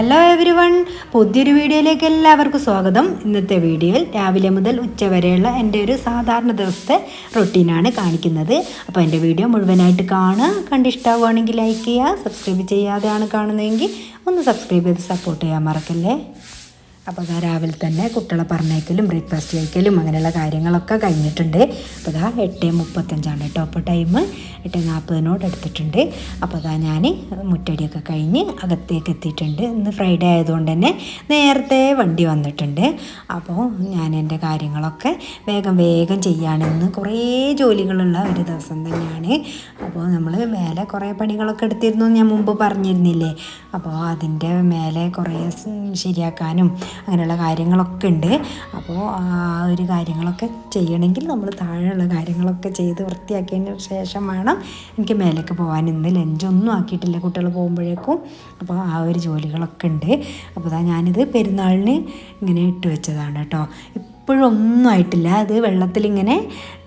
Hello every one, പുതിയൊരു വീഡിയോയിലേക്ക് എല്ലാവർക്കും സ്വാഗതം. ഇന്നത്തെ വീഡിയോയിൽ രാവിലെ മുതൽ ഉച്ച വരെയുള്ള എൻ്റെ ഒരു സാധാരണ ദിവസത്തെ റൊട്ടീനാണ് കാണിക്കുന്നത്. അപ്പോൾ എൻ്റെ വീഡിയോ മുഴുവനായിട്ട് കാണുക. കണ്ടിഷ്ടമാവുകയാണെങ്കിൽ ലൈക്ക് ചെയ്യുക. സബ്സ്ക്രൈബ് ചെയ്യാതെയാണ് കാണുന്നതെങ്കിൽ ഒന്ന് സബ്സ്ക്രൈബ് ചെയ്ത് സപ്പോർട്ട് ചെയ്യാൻ മറക്കല്ലേ. അപ്പോൾ അതാ രാവിലെ തന്നെ കുട്ടികളെ പറഞ്ഞേക്കലും ബ്രേക്ക്ഫാസ്റ്റ് കഴിക്കലും അങ്ങനെയുള്ള കാര്യങ്ങളൊക്കെ കഴിഞ്ഞിട്ടുണ്ട്. അപ്പോൾ അതാ 8:35 കേട്ടോ അപ്പോൾ ടൈം. 8:40 എടുത്തിട്ടുണ്ട്. അപ്പോൾ അതാ ഞാൻ മുറ്റടിയൊക്കെ കഴിഞ്ഞ് അകത്തേക്ക് എത്തിയിട്ടുണ്ട്. ഇന്ന് ഫ്രൈഡേ ആയതുകൊണ്ട് തന്നെ നേരത്തെ വണ്ടി വന്നിട്ടുണ്ട്. അപ്പോൾ ഞാൻ എൻ്റെ കാര്യങ്ങളൊക്കെ വേഗം ചെയ്യുകയാണ്. ഇന്ന് കുറേ ജോലികളുള്ള ഒരു ദിവസം തന്നെയാണ്. അപ്പോൾ നമ്മൾ മേലെ കുറേ പണികളൊക്കെ എടുത്തിരുന്നു, ഞാൻ മുമ്പ് പറഞ്ഞിരുന്നില്ലേ. അപ്പോൾ അതിൻ്റെ മേലെ കുറേ ശരിയാക്കാനും അങ്ങനെയുള്ള കാര്യങ്ങളൊക്കെ ഉണ്ട്. അപ്പോൾ ആ ഒരു കാര്യങ്ങളൊക്കെ ചെയ്യണമെങ്കിൽ നമ്മൾ താഴെയുള്ള കാര്യങ്ങളൊക്കെ ചെയ്ത് വൃത്തിയാക്കിയതിന് ശേഷം വേണം എനിക്ക് മേലേക്ക് പോകാൻ. ഇന്ന് ലഞ്ചൊന്നും ആക്കിയിട്ടില്ല കുട്ടികൾ പോകുമ്പോഴേക്കും. അപ്പോൾ ആ ഒരു ജോലികളൊക്കെ ഉണ്ട്. അപ്പോൾ ഞാനിത് പെരുന്നാളിന് ഇങ്ങനെ ഇട്ട് വെച്ചതാണ് കേട്ടോ. ഇപ്പോഴും ഒന്നും ആയിട്ടില്ല. അത് വെള്ളത്തിലിങ്ങനെ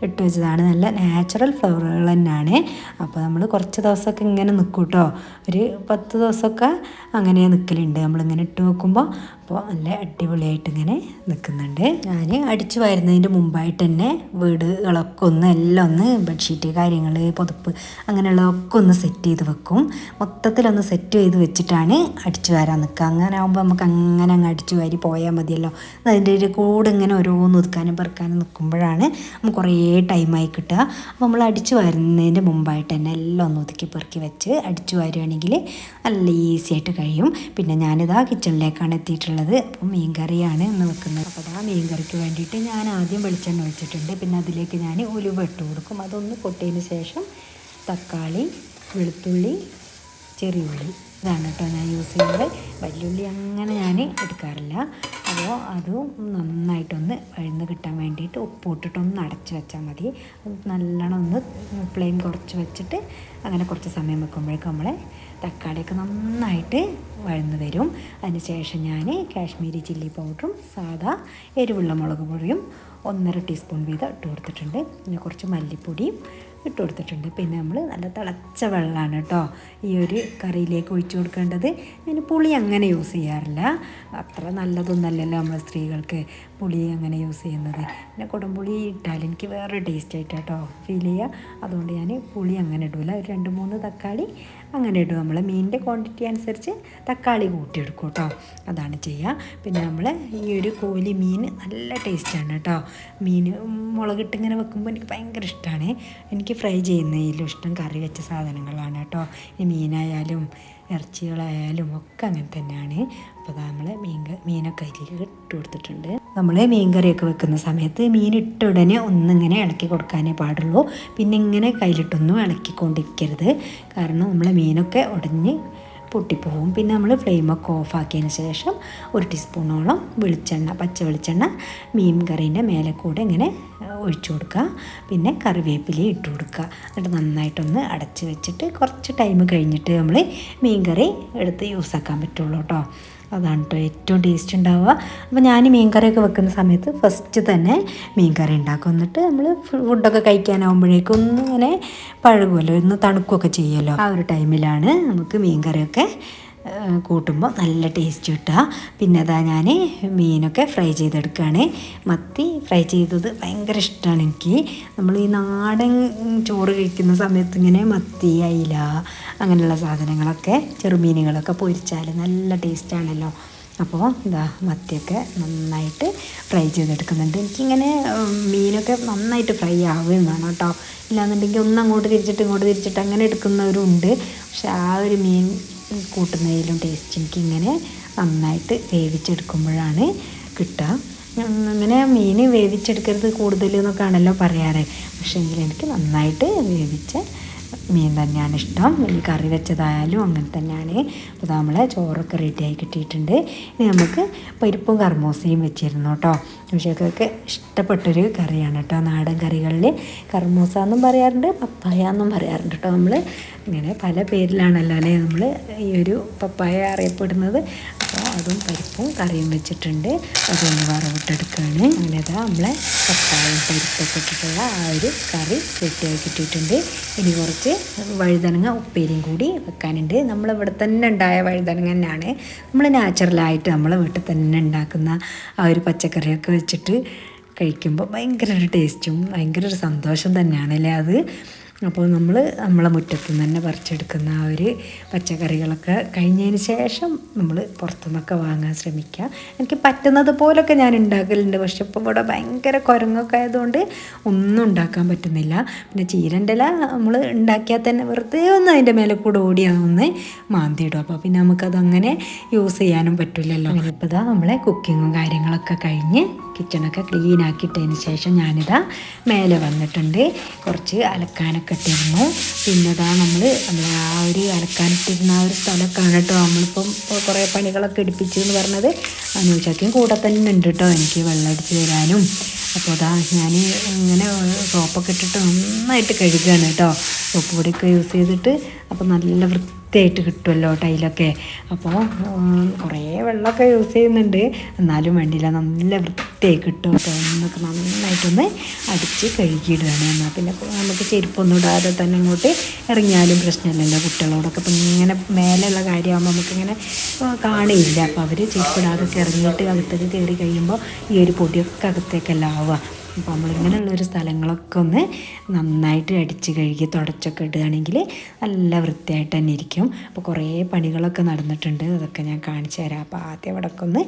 ഇട്ട് വെച്ചതാണ്. നല്ല നാച്ചുറൽ ഫ്ലവറുകൾ തന്നെയാണ്. അപ്പോൾ നമ്മൾ കുറച്ച് ദിവസമൊക്കെ ഇങ്ങനെ നിൽക്കും കേട്ടോ. ഒരു 10 ദിവസമൊക്കെ അങ്ങനെ നിൽക്കലുണ്ട് നമ്മളിങ്ങനെ ഇട്ട് വെക്കുമ്പോൾ. അപ്പോൾ നല്ല അടിപൊളിയായിട്ട് ഇങ്ങനെ നിൽക്കുന്നുണ്ട്. ഞാൻ അടിച്ചു വരുന്നതിൻ്റെ മുമ്പായിട്ട് തന്നെ വീടുകളൊക്കെ എല്ലാം ഒന്ന് ബെഡ്ഷീറ്റ് കാര്യങ്ങൾ പുതപ്പ് അങ്ങനെയുള്ളതൊക്കെ ഒന്ന് സെറ്റ് ചെയ്ത് വെക്കും. മൊത്തത്തിലൊന്ന് സെറ്റ് ചെയ്ത് വെച്ചിട്ടാണ് അടിച്ചു വരാൻ നിൽക്കുക. അങ്ങനെ ആകുമ്പോൾ നമുക്ക് അങ്ങനെ അങ്ങ് അടിച്ചു വാരി പോയാൽ മതിയല്ലോ. അതിൻ്റെ ഒരു കൂടെ ഇങ്ങനെ ഓരോന്ന് ഒതുക്കാനും പെറുക്കാനും നിൽക്കുമ്പോഴാണ് നമുക്ക് കുറേ ടൈമായി കിട്ടുക. അപ്പോൾ നമ്മൾ അടിച്ചു വരുന്നതിൻ്റെ മുമ്പായിട്ട് തന്നെ എല്ലാം ഒന്ന് ഒതുക്കി പെറുക്കി വെച്ച് അടിച്ചു വരുവാണെങ്കിൽ നല്ല ഈസി ആയിട്ട് കഴിയും. പിന്നെ ഞാനിതാ കിച്ചണിലേക്കാണ് എത്തിയിട്ടുള്ളത്. അപ്പോൾ മീൻ കറിയാണ് ഇന്ന് വെക്കുന്നത്. അപ്പോൾ ആ മീൻ കറിക്ക് വേണ്ടിയിട്ട് ഞാൻ ആദ്യം വെളിച്ചെണ്ണ ഒഴിച്ചിട്ടുണ്ട്. പിന്നെ അതിലേക്ക് ഞാൻ ഉലുവ ഇട്ട് കൊടുക്കും. അതൊന്ന് പൊട്ടിയതിന് ശേഷം തക്കാളി, വെളുത്തുള്ളി, ചെറിയ ഉള്ളി ഇതാണ് കേട്ടോ ഞാൻ യൂസ് ചെയ്യുന്നത്. വലിയുള്ളി അങ്ങനെ ഞാൻ എടുക്കാറില്ല. അപ്പോൾ അതും നന്നായിട്ടൊന്ന് വഴന്ന് കിട്ടാൻ വേണ്ടിയിട്ട് ഉപ്പ് ഇട്ടിട്ടൊന്ന് അടച്ച് വെച്ചാൽ മതി. നല്ലോണം ഒന്ന് ഫ്ലെയിം കുറച്ച് വെച്ചിട്ട് അങ്ങനെ കുറച്ച് സമയം വെക്കുമ്പോഴേക്കും നമ്മളെ തക്കാളിയൊക്കെ നന്നായിട്ട് വഴന്ന് വരും. അതിന് ശേഷം ഞാൻ കാശ്മീരി ചില്ലി പൗഡറും സാദാ എരിവുള്ള മുളക് പൊടിയും 1.5 ടീസ്പൂൺ വീതം ഇട്ട് കൊടുത്തിട്ടുണ്ട്. പിന്നെ കുറച്ച് മല്ലിപ്പൊടിയും ഇട്ട് കൊടുത്തിട്ടുണ്ട്. പിന്നെ നമ്മൾ നല്ല തിളച്ച വെള്ളമാണ് കേട്ടോ ഈ ഒരു കറിയിലേക്ക് ഒഴിച്ചു കൊടുക്കേണ്ടത്. ഞാൻ പുളി അങ്ങനെ യൂസ് ചെയ്യാറില്ല. അത്ര നല്ലതൊന്നല്ലല്ലോ നമ്മൾ സ്ത്രീകൾക്ക് പുളി അങ്ങനെ യൂസ് ചെയ്യുന്നത്. പിന്നെ കുടംപുളി ഇട്ടാൽ എനിക്ക് വേറെ ടേസ്റ്റ് ആയിട്ട് കേട്ടോ ഫീൽ ചെയ്യുക. അതുകൊണ്ട് ഞാൻ പുളി അങ്ങനെ ഇടില്ല. ഒരു 2-3 തക്കാളി അങ്ങനെ ഇടും. നമ്മൾ മീനിൻ്റെ ക്വാണ്ടിറ്റി അനുസരിച്ച് തക്കാളി കൂട്ടിയെടുക്കും കേട്ടോ. അതാണ് ചെയ്യുക. പിന്നെ നമ്മൾ ഈ ഒരു കോലി മീൻ നല്ല ടേസ്റ്റാണ് കേട്ടോ. മീൻ മുളകിട്ട് ഇങ്ങനെ വെക്കുമ്പോൾ എനിക്ക് ഭയങ്കര ഇഷ്ടമാണ്. എനിക്ക് ഫ്രൈ ചെയ്യുന്നതിലും ഇഷ്ടം കറി വെച്ച സാധനങ്ങളാണ് കേട്ടോ. ഈ മീനായാലും ഇറച്ചികളായാലും ഒക്കെ അങ്ങനെ തന്നെയാണ്. അപ്പോൾ നമ്മൾ മീനൊക്കെ അതിലേക്ക് ഇട്ട് കൊടുത്തിട്ടുണ്ട്. നമ്മൾ മീൻ കറിയൊക്കെ വെക്കുന്ന സമയത്ത് മീൻ ഇട്ട ഉടനെ ഒന്നിങ്ങനെ ഇളക്കി കൊടുക്കാനേ പാടുള്ളൂ. പിന്നെ ഇങ്ങനെ കയ്യിലിട്ടൊന്നും ഇളക്കിക്കൊണ്ടിരിക്കരുത്. കാരണം നമ്മളെ മീനൊക്കെ ഉടഞ്ഞ് പൊട്ടിപ്പോവും. പിന്നെ നമ്മൾ ഫ്ലെയിമൊക്കെ ഓഫാക്കിയതിന് ശേഷം 1 ടീസ്പൂണോളം വെളിച്ചെണ്ണ, പച്ച വെളിച്ചെണ്ണ മീൻ കറീൻ്റെ മേലെ കൂടെ ഇങ്ങനെ ഒഴിച്ചു കൊടുക്കുക. പിന്നെ കറിവേപ്പില ഇട്ട് കൊടുക്കുക. എന്നിട്ട് നന്നായിട്ടൊന്ന് അടച്ച് വെച്ചിട്ട് കുറച്ച് ടൈം കഴിഞ്ഞിട്ട് നമ്മൾ മീൻ കറി എടുത്ത് യൂസാക്കാൻ പറ്റുള്ളൂ കേട്ടോ. അതാണ് കേട്ടോ ഏറ്റവും ടേസ്റ്റ് ഉണ്ടാവുക. അപ്പോൾ ഞാൻ മീൻ കറിയൊക്കെ വെക്കുന്ന സമയത്ത് ഫസ്റ്റ് തന്നെ മീൻ കറി ഉണ്ടാക്കും. എന്നിട്ട് നമ്മൾ ഫുഡൊക്കെ കഴിക്കാനാകുമ്പോഴേക്കും ഒന്ന് ഇങ്ങനെ പഴകുമല്ലോ, ഒന്ന് തണുക്കുകയൊക്കെ ചെയ്യുമല്ലോ. ആ ഒരു ടൈമിലാണ് നമുക്ക് മീൻ കറിയൊക്കെ കൂട്ടുമ്പോൾ നല്ല ടേസ്റ്റ് കിട്ടുക. പിന്നെ അതാ ഞാൻ മീനൊക്കെ ഫ്രൈ ചെയ്തെടുക്കുകയാണ്. മത്തി ഫ്രൈ ചെയ്തത് ഭയങ്കര ഇഷ്ടമാണ് എനിക്ക്. നമ്മൾ ഈ നാടൻ ചോറ് കഴിക്കുന്ന സമയത്ത് ഇങ്ങനെ മത്തി, അയില അങ്ങനെയുള്ള സാധനങ്ങളൊക്കെ ചെറുമീനുകളൊക്കെ പൊരിച്ചാൽ നല്ല ടേസ്റ്റാണല്ലോ. അപ്പോൾ ഇതാ മത്തിയൊക്കെ നന്നായിട്ട് ഫ്രൈ ചെയ്തെടുക്കുന്നുണ്ട്. എനിക്കിങ്ങനെ മീനൊക്കെ നന്നായിട്ട് ഫ്രൈ ആവുന്നതാണ് കേട്ടോ. ഇല്ലാന്നുണ്ടെങ്കിൽ ഒന്ന് അങ്ങോട്ട് തിരിച്ചിട്ട് അങ്ങനെ എടുക്കുന്നവരും ഉണ്ട്. പക്ഷെ ആ ഒരു മീൻ കൂട്ടുന്നതിലും ടേസ്റ്റ് എനിക്കിങ്ങനെ നന്നായിട്ട് വേവിച്ചെടുക്കുമ്പോഴാണ് കിട്ടുക. അങ്ങനെ മീൻ വേവിച്ചെടുക്കരുത് കൂടുതൽ എന്നൊക്കെ ആണല്ലോ പറയാറ്. പക്ഷേ എങ്കിൽ എനിക്ക് നന്നായിട്ട് വേവിച്ച മീൻ തന്നെയാണ് ഇഷ്ടം. ഈ കറി വെച്ചതായാലും അങ്ങനെ തന്നെയാണ്. അപ്പോൾ നമ്മളെ ചോറൊക്കെ റെഡിയായി കിട്ടിയിട്ടുണ്ട്. ഇനി നമുക്ക് പരിപ്പും കർമൂസയും വെച്ചിരുന്നു കേട്ടോ. പക്ഷേക്കൊക്കെ ഇഷ്ടപ്പെട്ടൊരു കറിയാണ് കേട്ടോ. നാടൻ കറികളിൽ കർമൂസ എന്നും പറയാറുണ്ട്, പപ്പായ എന്നും പറയാറുണ്ട് കേട്ടോ. നമ്മൾ ഇങ്ങനെ പല പേരിലാണല്ലോ അല്ലേ നമ്മൾ ഈ ഒരു പപ്പായ അറിയപ്പെടുന്നത്. അപ്പോൾ അതും പരിപ്പും കറിയും വെച്ചിട്ടുണ്ട്. അതൊന്ന് വറവിട്ടെടുക്കുകയാണ്. അങ്ങനെ നമ്മളെ പപ്പായയും പരിപ്പൊക്കെ ഇട്ടിട്ടുള്ള ആ ഒരു കറി റെഡിയായി കിട്ടിയിട്ടുണ്ട്. ഇനി കുറച്ച് കുറച്ച് വഴുതനങ്ങ ഉപ്പേരിയും കൂടി വെക്കാനുണ്ട്. നമ്മളിവിടെ തന്നെ ഉണ്ടായ വഴുതനങ്ങ തന്നെയാണ്. നമ്മൾ നാച്ചുറലായിട്ട് നമ്മളെ വീട്ടിൽ തന്നെ ഉണ്ടാക്കുന്ന ആ ഒരു പച്ചക്കറിയൊക്കെ വെച്ചിട്ട് കഴിക്കുമ്പോൾ ഭയങ്കര ഒരു ടേസ്റ്റും ഭയങ്കര ഒരു സന്തോഷം തന്നെയാണല്ലേ അത്. അപ്പോൾ നമ്മൾ നമ്മളെ മുറ്റത്ത് നിന്ന് തന്നെ പറിച്ചെടുക്കുന്ന ആ ഒരു പച്ചക്കറികളൊക്കെ കഴിഞ്ഞതിന് ശേഷം നമ്മൾ പുറത്തുനിന്നൊക്കെ വാങ്ങാൻ ശ്രമിക്കുക. എനിക്ക് പറ്റുന്നത് പോലൊക്കെ ഞാൻ ഉണ്ടാക്കലുണ്ട്. പക്ഷെ ഇപ്പോൾ ഇവിടെ ഭയങ്കര കുരങ്ങൊക്കെ ആയതുകൊണ്ട് ഒന്നും ഉണ്ടാക്കാൻ പറ്റുന്നില്ല. പിന്നെ ചീരൻ്റെ ഇല നമ്മൾ ഉണ്ടാക്കിയാൽ തന്നെ വെറുതെ ഒന്ന് അതിൻ്റെ മേലെ കൂടെ ഓടിയാന്ന് മാന്തിയിടും. അപ്പോൾ പിന്നെ നമുക്കതങ്ങനെ യൂസ് ചെയ്യാനും പറ്റില്ലല്ലോ. അങ്ങനെ ഇപ്പോൾ ഇതാ നമ്മളെ കുക്കിങ്ങും കാര്യങ്ങളൊക്കെ കഴിഞ്ഞ് കിച്ചണൊക്കെ ക്ലീൻ ആക്കിയിട്ടതിന് ശേഷം ഞാനിതാ മേലെ വന്നിട്ടുണ്ട്. കുറച്ച് അലക്കാനൊക്കെ ഇട്ടിരുന്നു. പിന്നെ ഇതാ നമ്മൾ ആ ഒരു അലക്കാനിട്ടിരുന്ന ആ ഒരു സ്ഥലമൊക്കെയാണ് കേട്ടോ നമ്മളിപ്പം കുറേ പണികളൊക്കെ എടുപ്പിച്ചു എന്ന് പറഞ്ഞത്. അനുഷയ്ക്കും കൂടെ തന്നെ ഉണ്ട് കേട്ടോ എനിക്ക് വെള്ളം അടിച്ച് തരാനും. അപ്പോൾ അതാ ഞാൻ ഇങ്ങനെ സോപ്പൊക്കെ ഇട്ടിട്ട് നന്നായിട്ട് കഴുകുകയാണ് കേട്ടോ. സോപ്പ് പൊടിയൊക്കെ യൂസ് ചെയ്തിട്ട് അപ്പോൾ നല്ല വൃത്തിയായിട്ട് കിട്ടുമല്ലോ ടൈലൊക്കെ. അപ്പോൾ കുറേ വെള്ളമൊക്കെ യൂസ് ചെയ്യുന്നുണ്ട്, എന്നാലും വേണ്ടിയില്ല, നല്ല വൃത്തിയായി കിട്ടും. അപ്പോൾ ഒന്നൊക്കെ നന്നായിട്ടൊന്ന് അടിച്ച് കഴുകിയിടുകയാണ്. എന്നാൽ പിന്നെ നമുക്ക് ചെരുപ്പൊന്നും ഇടാതെ തന്നെ അങ്ങോട്ട് ഇറങ്ങിയാലും പ്രശ്നമില്ലല്ലോ. കുട്ടികളോടൊക്കെ ഇപ്പം ഇങ്ങനെ മേലെയുള്ള കാര്യമാകുമ്പോൾ നമുക്കിങ്ങനെ കാണില്ല. അപ്പോൾ അവർ ചെരുപ്പിടാതൊക്കെ ഇറങ്ങിയിട്ട് അകത്തേക്ക് കയറി കഴിയുമ്പോൾ ഈ ഒരു പൊടിയൊക്കെ അകത്തേക്കല്ല ആവുക. അപ്പോൾ നമ്മളിങ്ങനെയുള്ളൊരു സ്ഥലങ്ങളൊക്കെ ഒന്ന് നന്നായിട്ട് അടിച്ച് കഴുകി തുടച്ചൊക്കെ ഇടുകയാണെങ്കിൽ നല്ല വൃത്തിയായിട്ട് തന്നെ ഇരിക്കും. അപ്പോൾ കുറേ പണികളൊക്കെ നടന്നിട്ടുണ്ട്, അതൊക്കെ ഞാൻ കാണിച്ചു തരാം. അപ്പോൾ ആദ്യം ഇവിടെയൊക്കെ ഒന്ന്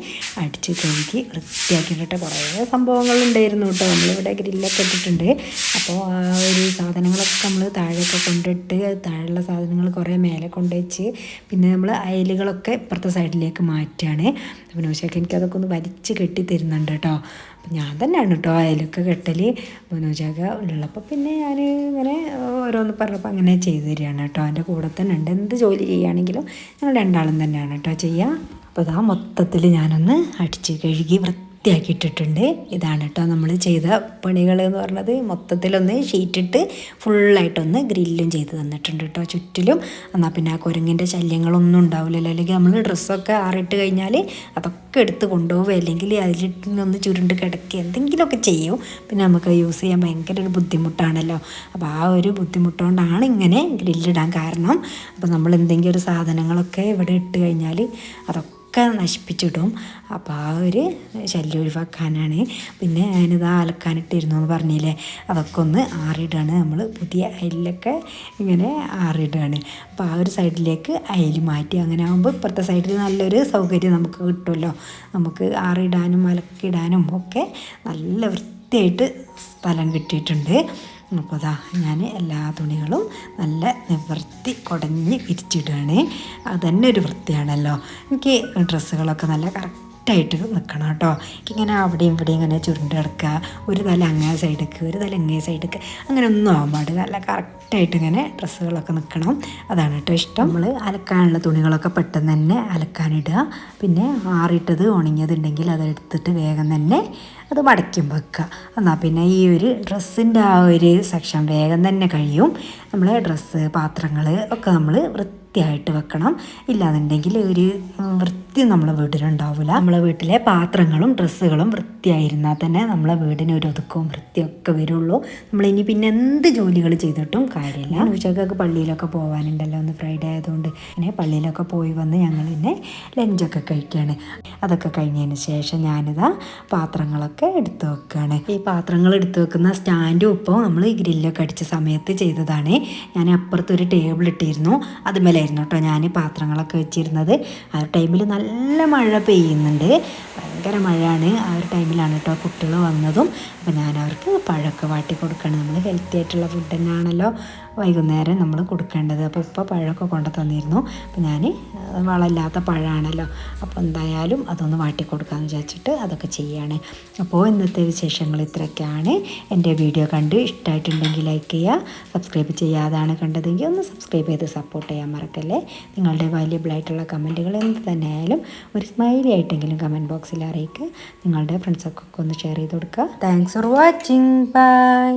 അടിച്ച് കഴുകി വൃത്തിയാക്കിയിട്ട് കുറേ സംഭവങ്ങളുണ്ടായിരുന്നു കേട്ടോ. നമ്മളിവിടെ ഗ്രില്ലൊക്കെ ഇട്ടിട്ടുണ്ട്. അപ്പോൾ ആ ഒരു സാധനങ്ങളൊക്കെ നമ്മൾ താഴെയൊക്കെ കൊണ്ടിട്ട് താഴെയുള്ള സാധനങ്ങൾ കുറേ മേലെ കൊണ്ടുവച്ച് പിന്നെ നമ്മൾ അയലുകളൊക്കെ ഇപ്പുറത്തെ സൈഡിലേക്ക് മാറ്റുകയാണ്. പിന്നെ ഉച്ചയ്ക്ക് എനിക്കതൊക്കെ ഒന്ന് വലിച്ച് കെട്ടി തരുന്നുണ്ട് കേട്ടോ. അപ്പം ഞാൻ തന്നെയാണ് കേട്ടോ അയലൊക്കെ കെട്ടൽ. മനോജാക ഉള്ളപ്പോൾ പിന്നെ ഞാൻ ഇങ്ങനെ ഓരോന്ന് പറഞ്ഞപ്പോൾ അങ്ങനെ ചെയ്തു തരികയാണ് കേട്ടോ. എൻ്റെ കൂടെ തന്നെ ഉണ്ട്. എന്ത് ജോലി ചെയ്യുകയാണെങ്കിലും ഞങ്ങൾ രണ്ടാളും തന്നെയാണ് കേട്ടോ ചെയ്യുക. അപ്പോൾ ഇതാ മൊത്തത്തിൽ ഞാനൊന്ന് അടിച്ച് കഴുകി വൃത്തിയാക്കിയിട്ടിട്ടുണ്ട്. ഇതാണ് കേട്ടോ നമ്മൾ ചെയ്ത പണികൾ എന്ന് പറഞ്ഞത്. മൊത്തത്തിലൊന്ന് ഷീറ്റിട്ട് ഫുള്ളായിട്ടൊന്ന് ഗ്രില്ലും ചെയ്ത് തന്നിട്ടുണ്ട് കേട്ടോ ചുറ്റിലും. എന്നാൽ പിന്നെ ആ കുരങ്ങിൻ്റെ ശല്യങ്ങളൊന്നും ഉണ്ടാവില്ലല്ലോ. അല്ലെങ്കിൽ നമ്മൾ ഡ്രസ്സൊക്കെ ആറിട്ട് കഴിഞ്ഞാൽ അതൊക്കെ എടുത്ത് കൊണ്ടുപോവുക, അല്ലെങ്കിൽ അതിലിട്ടൊന്ന് ചുരുണ്ട് കിടക്കുക എന്തെങ്കിലുമൊക്കെ ചെയ്യും. പിന്നെ നമുക്ക് യൂസ് ചെയ്യാൻ ഭയങ്കര ഒരു ബുദ്ധിമുട്ടാണല്ലോ. അപ്പോൾ ആ ഒരു ബുദ്ധിമുട്ടുകൊണ്ടാണ് ഇങ്ങനെ ഗ്രില്ലിടാൻ കാരണം. അപ്പോൾ നമ്മൾ എന്തെങ്കിലും ഒരു സാധനങ്ങളൊക്കെ ഇവിടെ ഇട്ട് കഴിഞ്ഞാൽ അതൊക്കെ നശിപ്പിച്ചിടും. അപ്പോൾ ആ ഒരു ശല്യം ഒഴിവാക്കാനാണ്. പിന്നെ ഞാനിത് അലക്കാനിട്ടിരുന്നു എന്ന് പറഞ്ഞില്ലേ, അതൊക്കെ ഒന്ന് ആറിയിടുകയാണ്. നമ്മൾ പുതിയ അയലിലൊക്കെ ഇങ്ങനെ ആറിയിടുകയാണ്. അപ്പോൾ ആ ഒരു സൈഡിലേക്ക് അയൽ മാറ്റി, അങ്ങനെ ആകുമ്പോൾ ഇപ്പുറത്തെ സൈഡിൽ നല്ലൊരു സൗകര്യം നമുക്ക് കിട്ടുമല്ലോ. നമുക്ക് ആറിയിടാനും അലക്കിയിടാനും ഒക്കെ നല്ല വൃത്തിയായിട്ട് സ്ഥലം കിട്ടിയിട്ടുണ്ട്. അപ്പോൾ അതാ ഞാൻ എല്ലാ തുണികളും നല്ല നിവർത്തി കുടഞ്ഞ് വിരിച്ചിടുകയാണ്. അതുതന്നെ ഒരു വൃത്തിയാണല്ലോ. എനിക്ക് ഡ്രസ്സുകളൊക്കെ നല്ല കറക്റ്റായിട്ട് നിൽക്കണം കേട്ടോ. എനിക്കിങ്ങനെ അവിടെയും ഇവിടെയും ഇങ്ങനെ ചുരുണ്ട് കിടക്കുക, ഒരു തല അങ്ങേ സൈഡിലേക്ക് ഒരു തല ഇങ്ങേ സൈഡിലേക്ക് അങ്ങനെ ഒന്നും ആവാൻ പാടില്ല. നല്ല കറക്റ്റായിട്ട് ഇങ്ങനെ ഡ്രസ്സുകളൊക്കെ നിൽക്കണം. അതാണ് കേട്ടോ ഇഷ്ടം. നമ്മൾ അലക്കാനുള്ള തുണികളൊക്കെ പെട്ടെന്ന് തന്നെ അലക്കാനിടുക. പിന്നെ ആറിയിട്ടത് ഉണങ്ങിയതുണ്ടെങ്കിൽ അതെടുത്തിട്ട് വേഗം തന്നെ അത് മടക്കും വെക്കുക. എന്നാൽ പിന്നെ ഈ ഒരു ഡ്രസ്സിൻ്റെ ആ ഒരു സെക്ഷൻ വേഗം തന്നെ കഴിയും. നമ്മൾ ഡ്രസ്സ് പാത്രങ്ങൾ ഒക്കെ നമ്മൾ വൃത്തിയായിട്ട് വെക്കണം. ഇല്ലാന്നുണ്ടെങ്കിൽ ഒരു വൃത്തി നമ്മളെ വീട്ടിലുണ്ടാവില്ല. നമ്മളെ വീട്ടിലെ പാത്രങ്ങളും ഡ്രസ്സുകളും വൃത്തിയായിരുന്നാൽ തന്നെ നമ്മളെ വീടിന് ഒരു ഒതുക്കവും വൃത്തിയൊക്കെ വരുള്ളൂ. നമ്മളിനി പിന്നെ എന്ത് ജോലികൾ ചെയ്തിട്ടും കാര്യമില്ല. ഉച്ചക്കൊക്കെ പള്ളിയിലൊക്കെ പോകാനുണ്ടല്ലോ, ഒന്ന് ഫ്രൈഡേ ആയതുകൊണ്ട് ഇങ്ങനെ പള്ളിയിലൊക്കെ പോയി വന്ന് ഞങ്ങൾ പിന്നെ ലഞ്ചൊക്കെ കഴിക്കുകയാണ്. അതൊക്കെ കഴിഞ്ഞതിന് ശേഷം ഞാനിതാ പാത്രങ്ങളൊക്കെ എടുത്ത് വെക്കുകയാണ്. ഈ പാത്രങ്ങൾ എടുത്ത് വെക്കുന്ന സ്റ്റാൻഡും ഇപ്പോൾ നമ്മൾ ഈ ഗ്രില്ലൊക്കെ അടിച്ച സമയത്ത് ചെയ്തതാണ്. ഞാൻ അപ്പുറത്തൊരു ടേബിൾ ഇട്ടിരുന്നു, അതുമേലായിരുന്നു കേട്ടോ ഞാൻ പാത്രങ്ങളൊക്കെ വെച്ചിരുന്നത്. ആ ടൈമിൽ നല്ല മഴ പെയ്യുന്നുണ്ട്, ഭയങ്കര മഴയാണ്. ആ ഒരു ടൈമിലാണ് കേട്ടോ കുട്ടികൾ വന്നതും. അപ്പോൾ ഞാൻ അവർക്ക് പഴമൊക്കെ വാട്ടി കൊടുക്കണം. നമ്മൾ ഹെൽത്തി ആയിട്ടുള്ള ഫുഡ് തന്നെയാണല്ലോ വൈകുന്നേരം നമ്മൾ കൊടുക്കേണ്ടത്. അപ്പോൾ ഉപ്പ പഴമൊക്കെ കൊണ്ടു തന്നിരുന്നു. അപ്പോൾ ഞാൻ വളമില്ലാത്ത പഴമാണല്ലോ, അപ്പോൾ എന്തായാലും അതൊന്ന് വാട്ടി കൊടുക്കാമെന്ന് വിചാരിച്ചിട്ട് അതൊക്കെ ചെയ്യുകയാണ്. അപ്പോൾ ഇന്നത്തെ വിശേഷങ്ങൾ ഇത്രയൊക്കെയാണ്. എൻ്റെ വീഡിയോ കണ്ട് ഇഷ്ടമായിട്ടുണ്ടെങ്കിൽ ലൈക്ക് ചെയ്യുക. സബ്സ്ക്രൈബ് ചെയ്യാതാണ് കണ്ടതെങ്കിൽ ഒന്ന് സബ്സ്ക്രൈബ് ചെയ്ത് സപ്പോർട്ട് ചെയ്യാൻ മറക്കല്ലേ. നിങ്ങളുടെ വാല്യബിളായിട്ടുള്ള കമൻറ്റുകൾ എന്ത് തന്നെ ആയാലും ഒരു സ്മൈലി ആയിട്ടെങ്കിലും കമൻറ്റ് ബോക്സിൽ അറിയിക്കുക. നിങ്ങളുടെ ഫ്രണ്ട്സൊക്കെ ഒന്ന് ഷെയർ ചെയ്ത് കൊടുക്കുക. Thanks for watching. ബൈ.